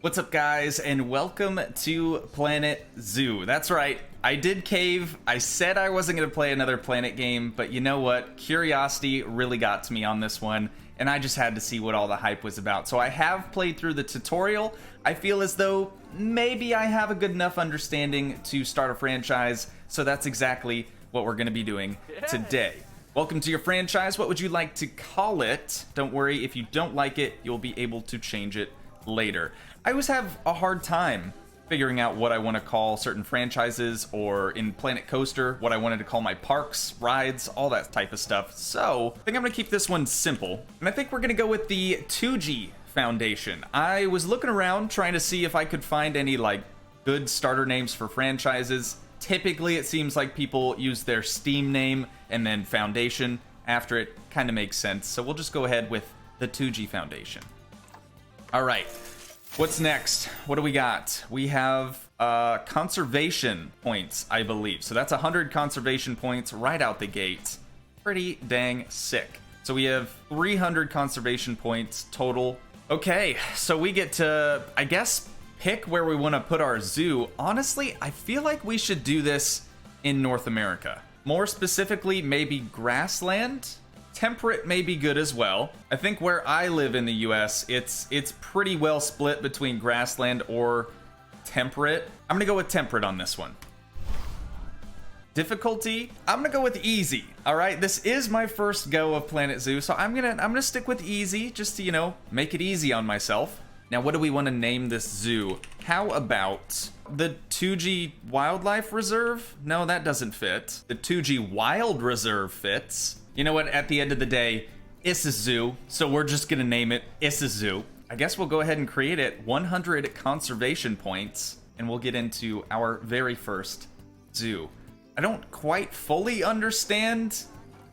What's up, guys, and welcome to Planet Zoo. That's right, I did cave. I said I wasn't going to play another Planet game, but you know what? Curiosity really got to me on this one, and I just had to see what all the hype was about. So I have played through the tutorial. I feel as though maybe I have a good enough understanding to start a franchise, so that's exactly what we're going to be doing today. Welcome to your franchise. What would you like to call it? Don't worry, if you don't like it, you'll be able to change it later. I always have a hard time figuring out what I want to call certain franchises, or in Planet Coaster, what I wanted to call my parks, rides, all that type of stuff. So I think I'm going to keep this one simple, and I think we're going to go with the Toogii Foundation. I was looking around trying to see if I could find any like good starter names for franchises. Typically it seems like people use their Steam name and then Foundation after it. Kind of makes sense. So we'll just go ahead with the Toogii Foundation. All right. What's next? What do we got? We have conservation points, I believe. So that's 100 conservation points right out the gate. Pretty dang sick. So we have 300 conservation points total. Okay, so we get to, I guess, pick where we want to put our zoo. Honestly, I feel like we should do this in North America. More specifically, maybe grassland. Temperate may be good as well. I think where I live in the US, it's pretty well split between grassland or temperate. I'm gonna go with temperate on this one. Difficulty, I'm gonna go with easy. All right, this is my first go of Planet Zoo, so I'm gonna stick with easy just to, you know, make it easy on myself. Now, what do we want to name this zoo? How about the Toogii Wildlife Reserve? No, that doesn't fit. The Toogii Wild Reserve fits. You know what? At the end of the day, it's a zoo, so we're just gonna name it It's a Zoo. I guess we'll go ahead and create it. 100 conservation points, and we'll get into our very first zoo. I don't quite fully understand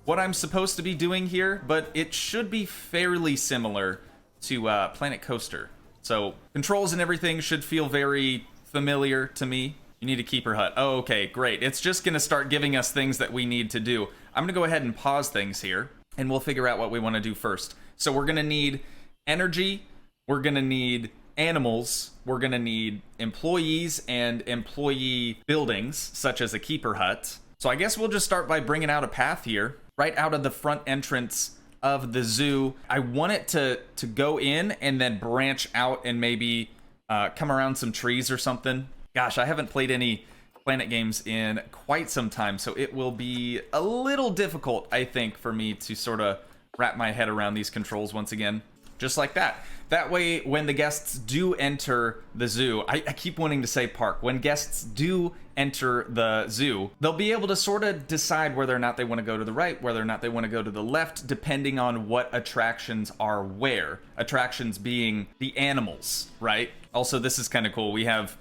what I'm supposed to be doing here, but it should be fairly similar to Planet Coaster. So controls and everything should feel very familiar to me. You need to keep her hut. Oh, okay, great. It's just gonna start giving us things that we need to do. I'm gonna go ahead and pause things here, and we'll figure out what we wanna do first. So we're gonna need energy, we're gonna need animals, we're gonna need employees and employee buildings, such as a keeper hut. So I guess we'll just start by bringing out a path here, right out of the front entrance of the zoo. I want it to go in and then branch out and maybe come around some trees or something. Gosh, I haven't played any Planet games in quite some time, so it will be a little difficult, I think, for me to sort of wrap my head around these controls once again. Just like that. That way, when the guests do enter the zoo, I keep wanting to say park. When guests do enter the zoo, they'll be able to sort of decide whether or not they want to go to the right, whether or not they want to go to the left, depending on what attractions are where. Attractions being the animals, right? Also, this is kind of cool. We have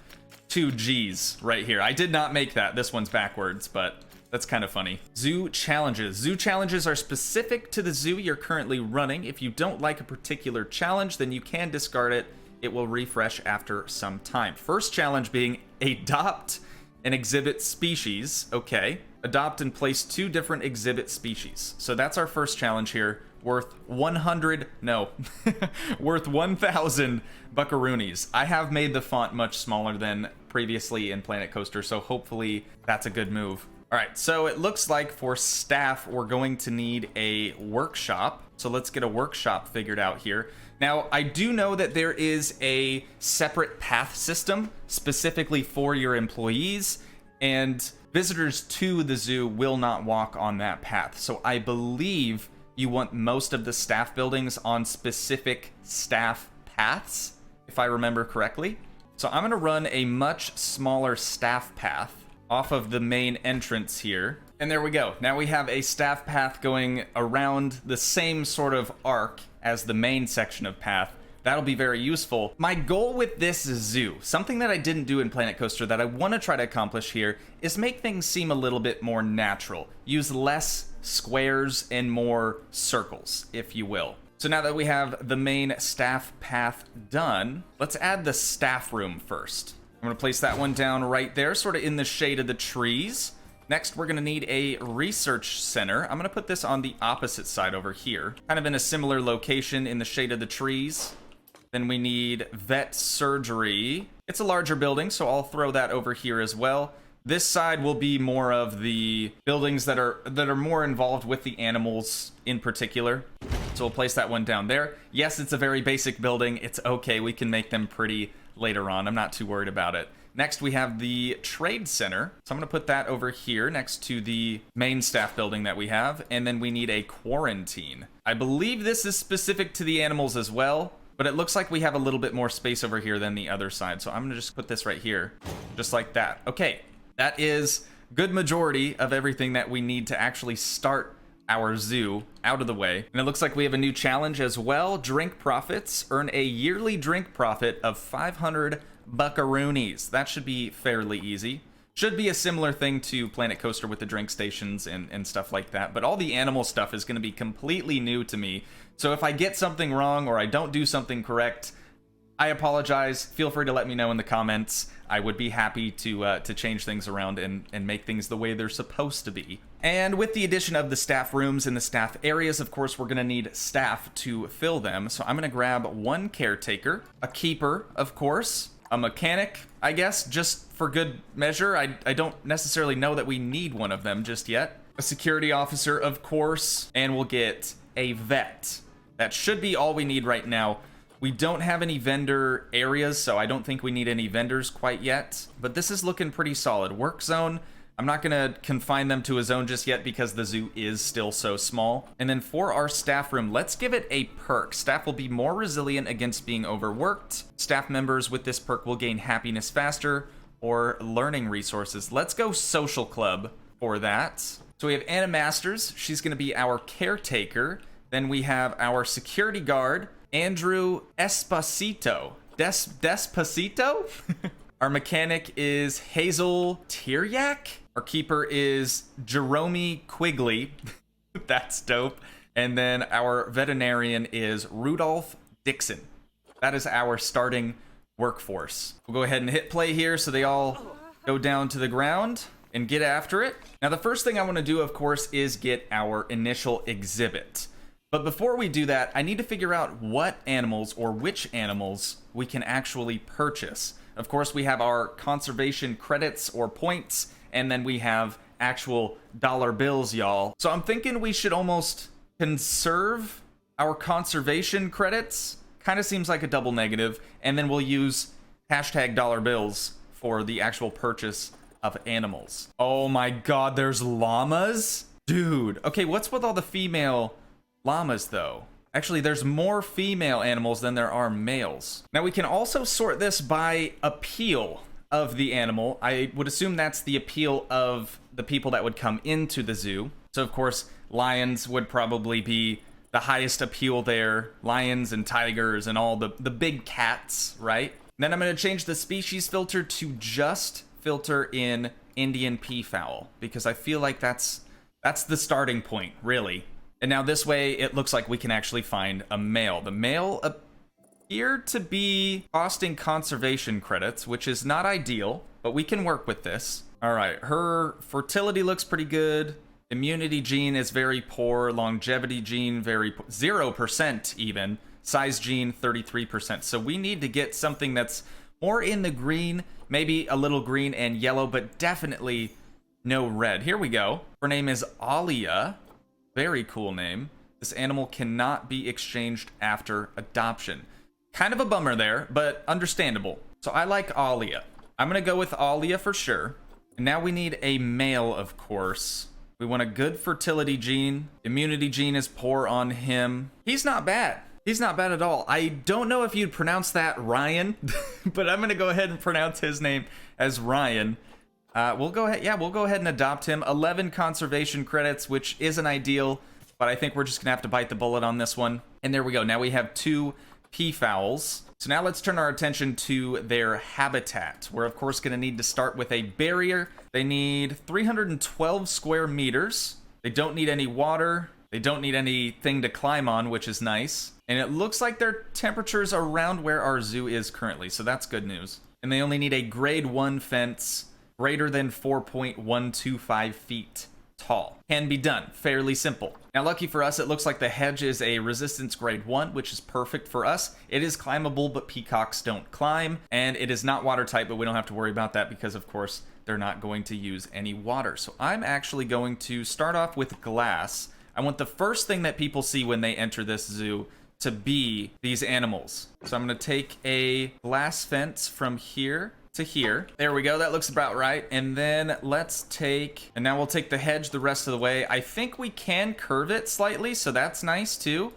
2 G's right here. I did not make that. This one's backwards, but that's kind of funny. Zoo challenges. Zoo challenges are specific to the zoo you're currently running. If you don't like a particular challenge, then you can discard it. It will refresh after some time. First challenge being adopt and exhibit species. Okay. Adopt and place 2 different exhibit species. So that's our first challenge here. Worth 100, no, worth 1,000 buckaroonies. I have made the font much smaller than previously in Planet Coaster, so hopefully that's a good move. All right, so it looks like for staff, we're going to need a workshop. So let's get a workshop figured out here. Now, I do know that there is a separate path system specifically for your employees, and visitors to the zoo will not walk on that path. So I believe you want most of the staff buildings on specific staff paths, if I remember correctly. So I'm gonna run a much smaller staff path off of the main entrance here. And there we go. Now we have a staff path going around the same sort of arc as the main section of path. That'll be very useful. My goal with this zoo, something that I didn't do in Planet Coaster that I want to try to accomplish here, is make things seem a little bit more natural. Use less squares and more circles, if you will. So now that we have the main staff path done, let's add the staff room first. I'm gonna place that one down right there, sort of in the shade of the trees. Next, we're gonna need a research center. I'm gonna put this on the opposite side over here, kind of in a similar location in the shade of the trees. Then we need vet surgery. It's a larger building, so I'll throw that over here as well. This side will be more of the buildings that are more involved with the animals in particular. So we'll place that one down there. Yes, it's a very basic building. It's okay. We can make them pretty later on. I'm not too worried about it. Next, we have the trade center. So I'm going to put that over here next to the main staff building that we have. And then we need a quarantine. I believe this is specific to the animals as well, but it looks like we have a little bit more space over here than the other side. So I'm going to just put this right here, just like that. Okay, that is good majority of everything that we need to actually start our zoo out of the way. And it looks like we have a new challenge as well. Drink profits. Earn a yearly drink profit of 500 buckaroonies. That should be fairly easy. Should be a similar thing to Planet Coaster with the drink stations and stuff like that. But all the animal stuff is going to be completely new to me. So if I get something wrong or I don't do something correct, I apologize. Feel free to let me know in the comments. I would be happy to change things around and make things the way they're supposed to be. And with the addition of the staff rooms and the staff areas, of course, we're going to need staff to fill them. So I'm going to grab one caretaker, a keeper, of course, a mechanic, I guess, just for good measure. I don't necessarily know that we need one of them just yet. A security officer, of course, and we'll get a vet. That should be all we need right now. We don't have any vendor areas, so I don't think we need any vendors quite yet. But this is looking pretty solid. Work zone, I'm not going to confine them to a zone just yet because the zoo is still so small. And then for our staff room, let's give it a perk. Staff will be more resilient against being overworked. Staff members with this perk will gain happiness faster or learning resources. Let's go social club for that. So we have Anna Masters. She's going to be our caretaker. Then we have our security guard, Andrew Espacito. Despacito? Our mechanic is Hazel Tyryak. Our keeper is Jerome Quigley. That's dope. And then our veterinarian is Rudolph Dixon. That is our starting workforce. We'll go ahead and hit play here so they all go down to the ground and get after it. Now, the first thing I want to do, of course, is get our initial exhibit. But before we do that, I need to figure out what animals or which animals we can actually purchase. Of course, we have our conservation credits or points, and then we have actual dollar bills, y'all. So I'm thinking we should almost conserve our conservation credits. Kind of seems like a double negative. And then we'll use hashtag dollar bills for the actual purchase of animals. Oh my god, there's llamas? Dude. Okay, what's with all the female llamas, though? Actually, there's more female animals than there are males. Now, we can also sort this by appeal of the animal. I would assume that's the appeal of the people that would come into the zoo. So, of course, lions would probably be the highest appeal there. Lions and tigers and all the big cats, right? Then I'm going to change the species filter to just filter in Indian peafowl, because I feel like that's the starting point, really. And now this way, it looks like we can actually find a male. The male appeared to be costing conservation credits, which is not ideal, but we can work with this. All right, her fertility looks pretty good. Immunity gene is very poor. Longevity gene, 0% even. Size gene, 33%. So we need to get something that's more in the green, maybe a little green and yellow, but definitely no red. Here we go. Her name is Alia. Very cool name. This animal cannot be exchanged after adoption. Kind of a bummer there, but understandable. So I like Alia. I'm going to go with Alia for sure. And now we need a male, of course. We want a good fertility gene. Immunity gene is poor on him. He's not bad. He's not bad at all. I don't know if you'd pronounce that Ryan, but I'm going to go ahead and pronounce his name as Ryan. We'll go ahead. Yeah, we'll go ahead and adopt him. 11 conservation credits, which isn't ideal, but I think we're just gonna have to bite the bullet on this one. And there we go. Now we have 2 peafowls. So now let's turn our attention to their habitat. We're of course gonna need to start with a barrier. They need 312 square meters. They don't need any water. They don't need anything to climb on, which is nice. And it looks like their temperature's around where our zoo is currently, so that's good news. And they only need a grade 1 fence, greater than 4.125 feet tall. Can be done. Fairly simple. Now, lucky for us, it looks like the hedge is a resistance grade 1, which is perfect for us. It is climbable, but peacocks don't climb, and it is not watertight, but we don't have to worry about that because, of course, they're not going to use any water. So I'm actually going to start off with glass. I want the first thing that people see when they enter this zoo to be these animals. So I'm going to take a glass fence from here to here. There we go. That looks about right. And then let's take, and now we'll take the hedge the rest of the way. I think we can curve it slightly, so that's nice too.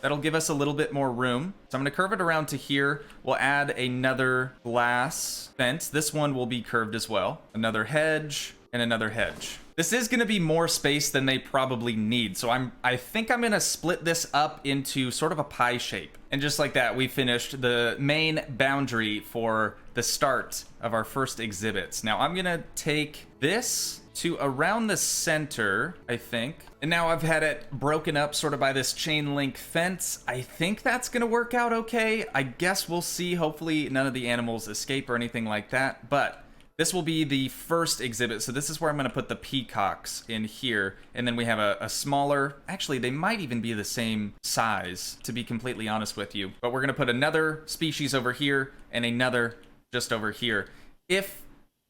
That'll give us a little bit more room. So I'm going to curve it around to here. We'll add another glass fence. This one will be curved as well. Another hedge and another hedge. This is going to be more space than they probably need. So I think I'm going to split this up into sort of a pie shape. And just like that, we finished the main boundary for the start of our first exhibits. Now I'm going to take this to around the center, I think. And now I've had it broken up sort of by this chain link fence. I think that's going to work out okay. I guess we'll see. Hopefully none of the animals escape or anything like that. But this will be the first exhibit, so this is where I'm going to put the peacocks in here, and then we have a smaller, actually they might even be the same size, to be completely honest with you, but we're going to put another species over here, and another just over here. If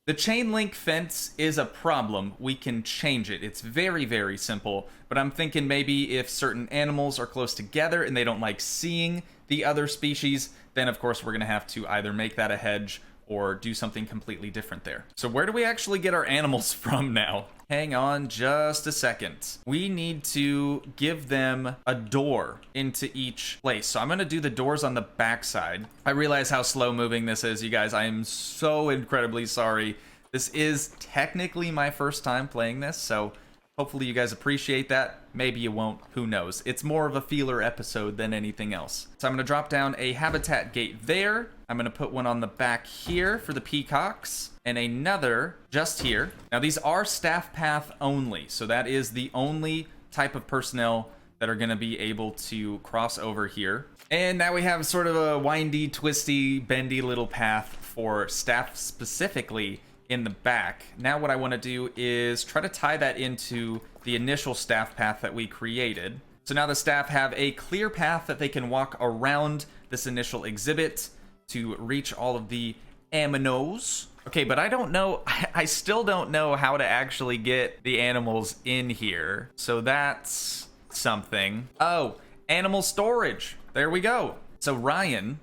the chain link fence is a problem, we can change it. It's very, very simple, but I'm thinking maybe if certain animals are close together and they don't like seeing the other species, then of course we're going to have to either make that a hedge or do something completely different there. So where do we actually get our animals from now? Hang on just a second. We need to give them a door into each place. So I'm gonna do the doors on the backside. I realize how slow moving this is, you guys. I am so incredibly sorry. This is technically my first time playing this, so hopefully you guys appreciate that. Maybe you won't, who knows. It's more of a feeler episode than anything else. So I'm gonna drop down a habitat gate there. I'm gonna put one on the back here for the peacocks, and another just here. Now these are staff path only, so that is the only type of personnel that are gonna be able to cross over here. And now we have sort of a windy, twisty, bendy little path for staff specifically in the back. Now what I want to do is try to tie that into the initial staff path that we created. So now the staff have a clear path that they can walk around this initial exhibit to reach all of the aminos. Okay, but I don't know, I still don't know how to actually get the animals in here. So that's something. Oh, animal storage. There we go. So Ryan,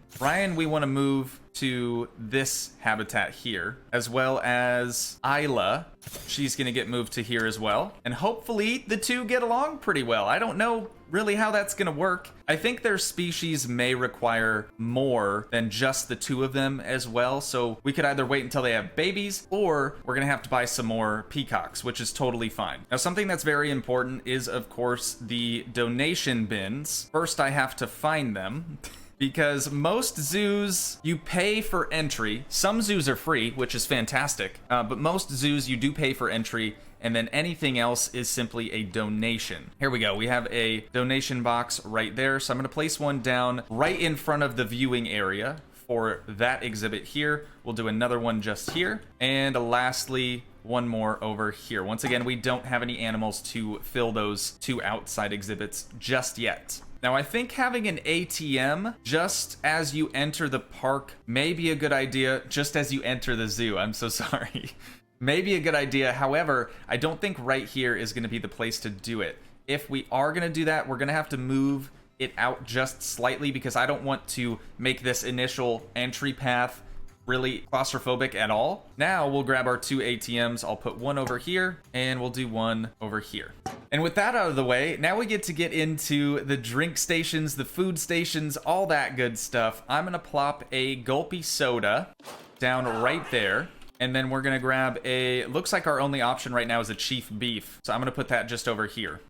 we want to move to this habitat here, as well as Isla. She's gonna get moved to here as well. And hopefully the two get along pretty well. I don't know really how that's gonna work. I think their species may require more than just the two of them as well. So we could either wait until they have babies, or we're gonna have to buy some more peacocks, which is totally fine. Now, something that's very important is, of course, the donation bins. First, I have to find them. Because most zoos, you pay for entry. Some zoos are free, which is fantastic. But most zoos, you do pay for entry, and then anything else is simply a donation. Here we go. We have a donation box right there. So I'm going to place one down right in front of the viewing area for that exhibit here. We'll do another one just here. And lastly, one more over here. Once again, we don't have any animals to fill those two outside exhibits just yet. Now, I think having an ATM just as you enter the park may be a good idea, just as you enter the zoo. I'm so sorry. Maybe a good idea. However, I don't think right here is going to be the place to do it. If we are going to do that, we're going to have to move it out just slightly because I don't want to make this initial entry path really claustrophobic at all. Now we'll grab our two ATMs. I'll put one over here and we'll do one over here. And with that out of the way, now we get to get into the drink stations, the food stations, all that good stuff. I'm gonna plop a gulpy soda down right there. And then we're gonna grab a, looks like our only option right now is a chief beef. So I'm gonna put that just over here.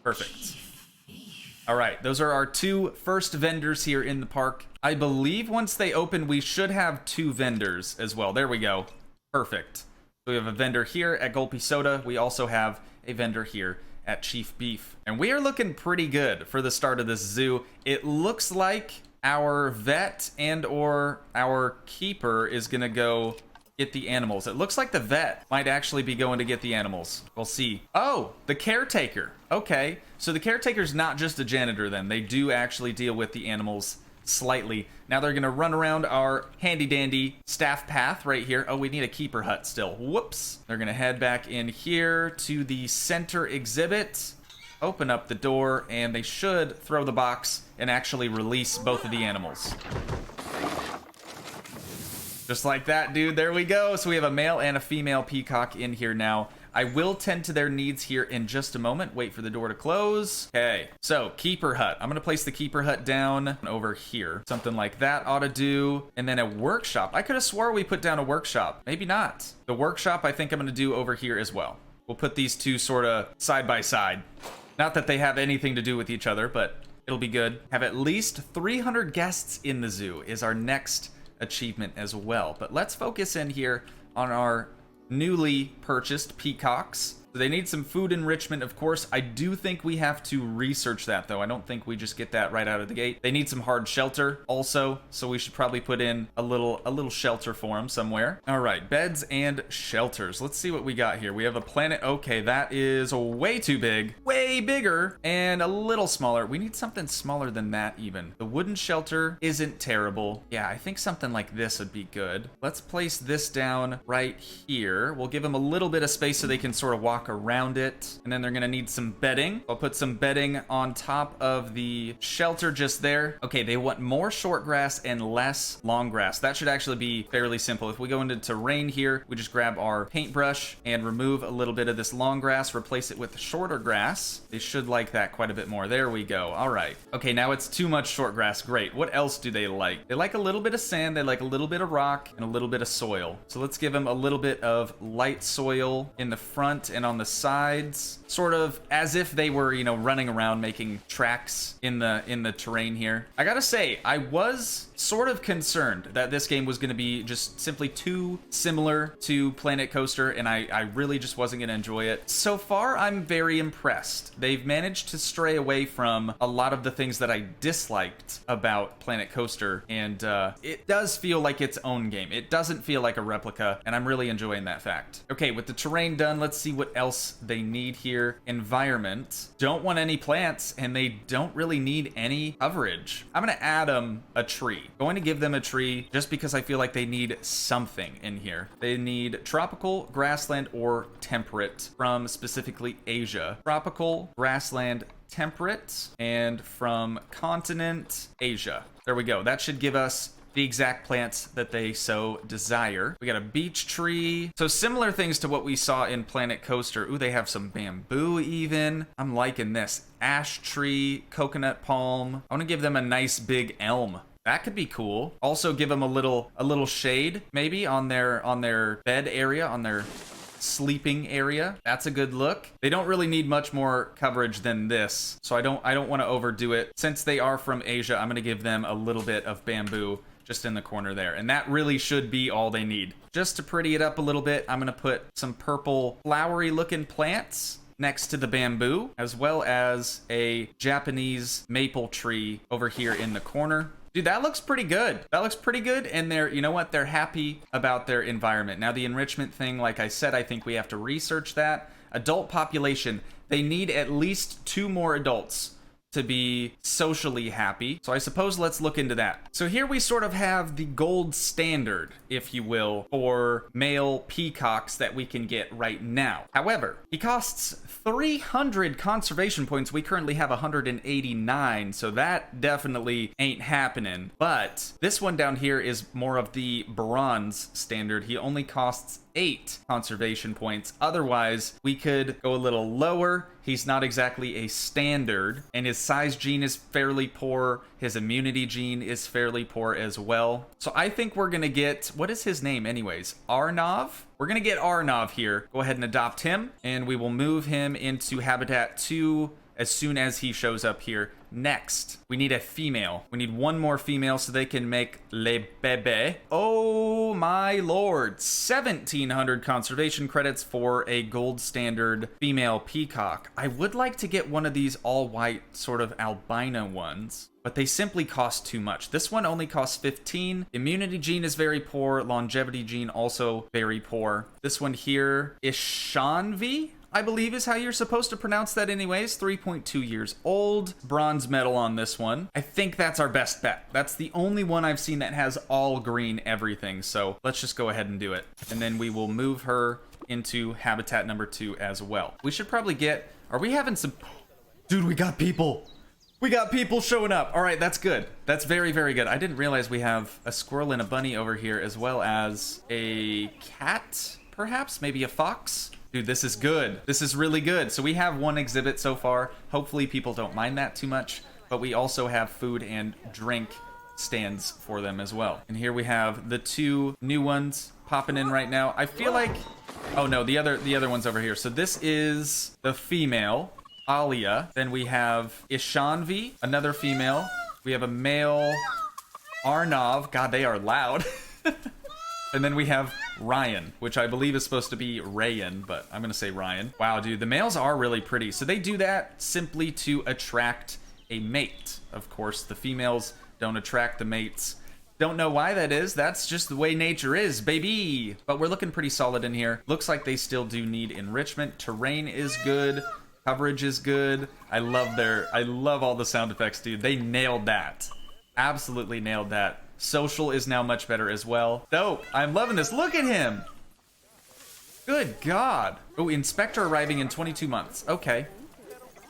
Perfect. All right, those are our two first vendors here in the park. I believe once they open, we should have two vendors as well. There we go. Perfect. So we have a vendor here at Gulpy Soda. We also have a vendor here at Chief Beef. And we are looking pretty good for the start of this zoo. It looks like our vet and or our keeper is gonna go get the animals. It looks like the vet might actually be going to get the animals. We'll see. Oh, the caretaker. Okay, so the caretaker's not just a janitor then. They do actually deal with the animals slightly. Now they're gonna run around our handy dandy staff path right here. Oh, we need a keeper hut still. Whoops. They're gonna head back in here to the center exhibit, open up the door, and they should throw the box and actually release both of the animals. Just like that, dude. There we go. So we have a male and a female peacock in here now. I will tend to their needs here in just a moment. Wait for the door to close. Okay, so keeper hut. I'm gonna place the keeper hut down over here. Something like that ought to do. And then a workshop. I could have swore we put down a workshop. Maybe not. The workshop I think I'm gonna do over here as well. We'll put these two sort of side by side. Not that they have anything to do with each other, but it'll be good. Have at least 300 guests in the zoo is our next achievement as well. But let's focus in here on our newly purchased peacocks. So they need some food enrichment, of course. I do think we have to research that, though. I don't think we just get that right out of the gate. They need some hard shelter also, so we should probably put in a little shelter for them somewhere. All right, beds and shelters. Let's see what we got here. We have a planet. Okay, that is way too big. Way bigger and a little smaller. We need something smaller than that even. The wooden shelter isn't terrible. Yeah, I think something like this would be good. Let's place this down right here. We'll give them a little bit of space so they can sort of walk around it, and then they're gonna need some bedding. I'll put some bedding on top of the shelter just there. Okay, they want more short grass and less long grass. That should actually be fairly simple. If we go into terrain here, we just grab our paintbrush and remove a little bit of this long grass, replace it with shorter grass. They should like that quite a bit more. There we go. All right. Okay, now it's too much short grass. Great. What else do they like? They like a little bit of sand, they like a little bit of rock, and a little bit of soil. So let's give them a little bit of light soil in the front and on the sides, sort of as if they were, you know, running around making tracks in the terrain here. I gotta say, I was sort of concerned that this game was going to be just simply too similar to Planet Coaster, and I really just wasn't going to enjoy it. So far, I'm very impressed. They've managed to stray away from a lot of the things that I disliked about Planet Coaster, and it does feel like its own game. It doesn't feel like a replica, and I'm really enjoying that fact. Okay, with the terrain done, let's see what else they need here. Environment. Don't want any plants, and they don't really need any coverage. I'm going to add them a tree. Going to give them a tree just because I feel like they need something in here. They need tropical, grassland, or temperate from specifically Asia. Tropical, grassland, temperate, and from continent Asia. There we go. That should give us the exact plants that they so desire. We got a beech tree. So similar things to what we saw in Planet Coaster. Ooh, they have some bamboo even. I'm liking this. Ash tree, coconut palm. I want to give them a nice big elm. That could be cool. Also give them a little shade maybe on their bed area, on their sleeping area. That's a good look. They don't really need much more coverage than this, so I don't want to overdo it. Since they are from Asia, I'm going to give them a little bit of bamboo just in the corner there, and that really should be all they need. Just to pretty it up a little bit, I'm going to put some purple flowery looking plants next to the bamboo, as well as a Japanese maple tree over here in the corner. Dude, that looks pretty good. That looks pretty good, and they're, you know what? They're happy about their environment. Now, the enrichment thing, like I said, I think we have to research that. Adult population, they need at least 2 more adults to be socially happy. So I suppose let's look into that. So here we sort of have the gold standard, if you will, for male peacocks that we can get right now. However, he costs 300 conservation points. We currently have 189, so that definitely ain't happening. But this one down here is more of the bronze standard. He only costs 8 conservation points. Otherwise, we could go a little lower. He's not exactly a standard, and his size gene is fairly poor. His immunity gene is fairly poor as well. So I think we're gonna get, what is his name anyways? Arnav? We're gonna get Arnav here. Go ahead and adopt him, and we will move him into Habitat 2 as soon as he shows up here. Next, we need a female. We need 1 more female so they can make le bébé. Oh my lord, 1,700 conservation credits for a gold standard female peacock. I would like to get one of these all white sort of albino ones, but they simply cost too much. This one only costs 15. Immunity gene is very poor. Longevity gene also very poor. This one here, Ishanvi, I believe is how you're supposed to pronounce that anyways. 3.2 years old. Bronze medal on this one. I think that's our best bet. That's the only one I've seen that has all green everything. So let's just go ahead and do it. And then we will move her into habitat number 2 as well. We should probably get, are we having some, dude, we got people. We got people showing up. All right, that's good. That's very, very good. I didn't realize we have a squirrel and a bunny over here as well as a cat, perhaps, maybe a fox. Dude, this is good. This is really good. So we have one exhibit so far. Hopefully people don't mind that too much, but we also have food and drink stands for them as well. And here we have the 2 new ones popping in right now. I feel like, oh no, the other one's over here. So this is the female, Alia. Then we have Ishanvi, another female. We have a male, Arnav. God, they are loud. And then we have Ryan, which I believe is supposed to be Rayan, but I'm going to say Ryan. Wow, dude, the males are really pretty. So they do that simply to attract a mate. Of course, the females don't attract the mates. Don't know why that is. That's just the way nature is, baby. But we're looking pretty solid in here. Looks like they still do need enrichment. Terrain is good. Coverage is good. I love all the sound effects, dude. They nailed that. Absolutely nailed that. Social is now much better as well. Dope. I'm loving this. Look at him. Good God. Oh, inspector arriving in 22 months. Okay.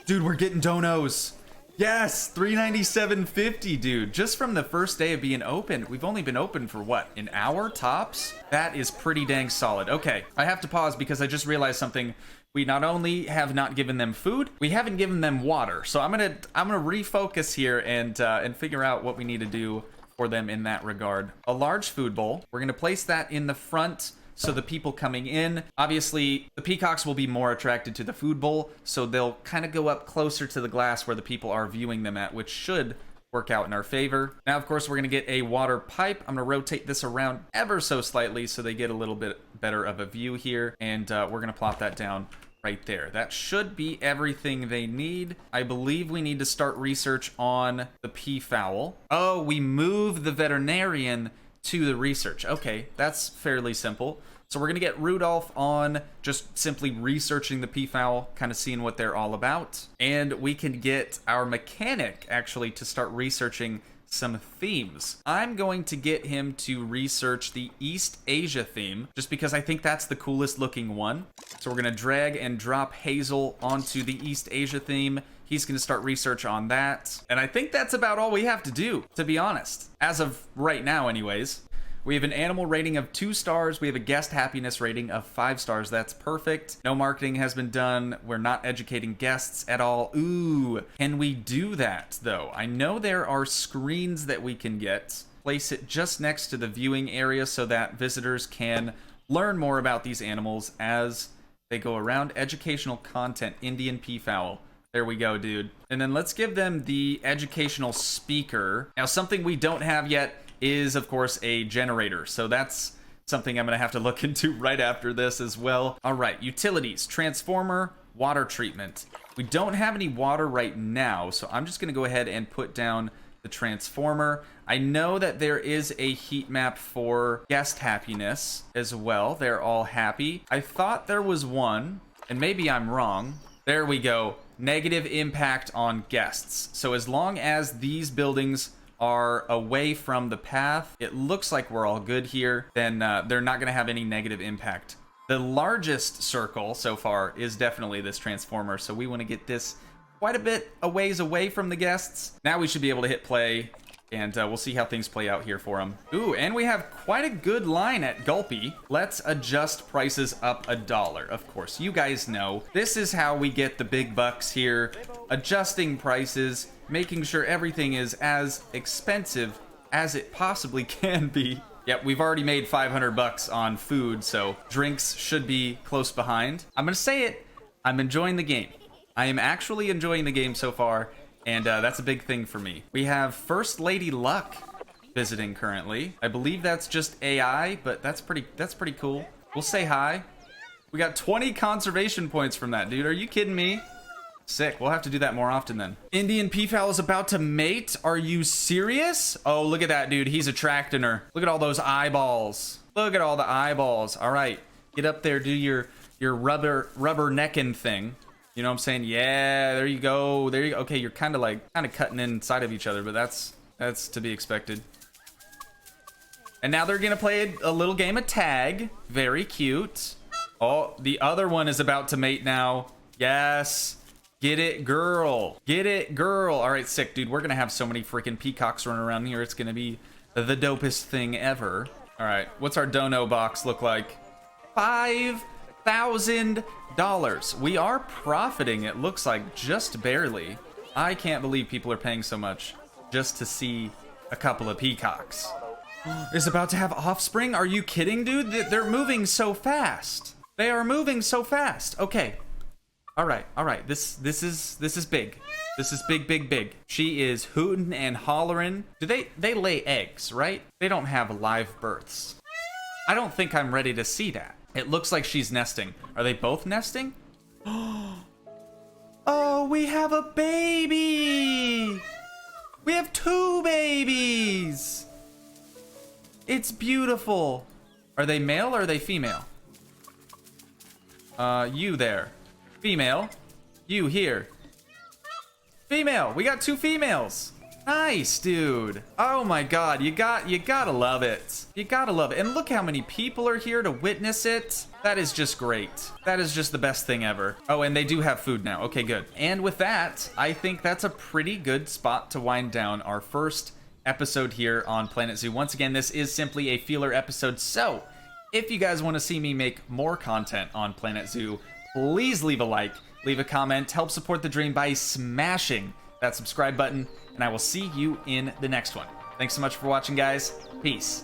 Dude, we're getting donos. Yes, 397.50, dude. Just from the first day of being open. We've only been open for what, an hour tops? That is pretty dang solid. Okay, I have to pause because I just realized something. We not only have not given them food, we haven't given them water. So I'm gonna refocus here and figure out what we need to do for them in that regard. A large food bowl. We're gonna place that in the front so the people coming in, obviously the peacocks will be more attracted to the food bowl, so they'll kind of go up closer to the glass where the people are viewing them at, which should work out in our favor. Now, of course, we're gonna get a water pipe. I'm gonna rotate this around ever so slightly so they get a little bit better of a view here, and we're gonna plop that down right there. That should be everything they need. I believe we need to start research on the peafowl. Oh, we move the veterinarian to the research. Okay, that's fairly simple. So we're gonna get Rudolph on just simply researching the peafowl, kind of seeing what they're all about. And we can get our mechanic actually to start researching some themes. I'm going to get him to research the East Asia theme, just because I think that's the coolest looking one. So we're gonna drag and drop Hazel onto the East Asia theme. He's gonna start research on that. And I think that's about all we have to do, to be honest. As of right now anyways. We have an animal rating of 2 stars. We have a guest happiness rating of 5 stars. That's perfect. No marketing has been done. We're not educating guests at all. Ooh, can we do that though? I know there are screens that we can get. Place it just next to the viewing area so that visitors can learn more about these animals as they go around. Educational content, Indian peafowl. There we go, dude. And then let's give them the educational speaker. Now, something we don't have yet is, of course, a generator. So that's something I'm going to have to look into right after this as well. All right, utilities, transformer, water treatment. We don't have any water right now, so I'm just going to go ahead and put down the transformer. I know that there is a heat map for guest happiness as well. They're all happy. I thought there was one, and maybe I'm wrong. There we go. Negative impact on guests. So as long as these buildings are away from the path, it looks like we're all good here, then they're not going to have any negative impact. The largest circle so far is definitely this transformer, so we want to get this quite a bit a ways away from the guests. Now we should be able to hit play, and we'll see how things play out here for them. Ooh, and we have quite a good line at Gulpy. Let's adjust prices up $1. Of course, you guys know this is how we get the big bucks here. Adjusting prices, making sure everything is as expensive as it possibly can be. Yep, we've already made 500 bucks on food, so drinks should be close behind. I'm gonna say it, I'm enjoying the game. I am actually enjoying the game so far, and that's a big thing for me. We have First Lady Luck. visiting currently. I believe that's just AI, but that's pretty cool. We'll say hi. We got 20 conservation points from that, dude. Are you kidding me? Sick. We'll have to do that more often then. Indian peafowl is about to mate. Are you serious? Oh, look at that, dude. He's attracting her. Look at all those eyeballs. Look at all the eyeballs. All right. Get up there. Do your rubber necking thing. You know what I'm saying? Yeah, there you go. There you go. Okay, you're kind of cutting inside of each other, but that's to be expected. And now they're gonna play a little game of tag. Very cute. Oh, the other one is about to mate now. Yes. Get it, girl. Get it, girl. All right, sick, dude. We're gonna have so many freaking peacocks running around here. It's gonna be the dopest thing ever. All right, what's our dono box look like? $5,000. We are profiting, it looks like, just barely. I can't believe people are paying so much just to see a couple of peacocks. Is about to have offspring? Are you kidding, dude? They're moving so fast. They are moving so fast. Okay. All right. This is big. This is big. She is hooting and hollering. Do they lay eggs, right? They don't have live births. I don't think I'm ready to see that. It looks like she's nesting. Are they both nesting? Oh, we have a baby. We have 2 babies. It's beautiful. Are they male or are they female? You there. Female. You here. Female. We got 2 females. Nice, dude. Oh my god, you gotta love it. You gotta love it. And look how many people are here to witness it. That is just great. That is just the best thing ever. Oh, and they do have food now. Okay, good. And with that, I think that's a pretty good spot to wind down our first episode here on Planet Zoo. Once again, this is simply a feeler episode, so if you guys want to see me make more content on Planet Zoo, please leave a like, leave a comment, help support the dream by smashing that subscribe button, and I will see you in the next one. Thanks so much for watching, guys. Peace.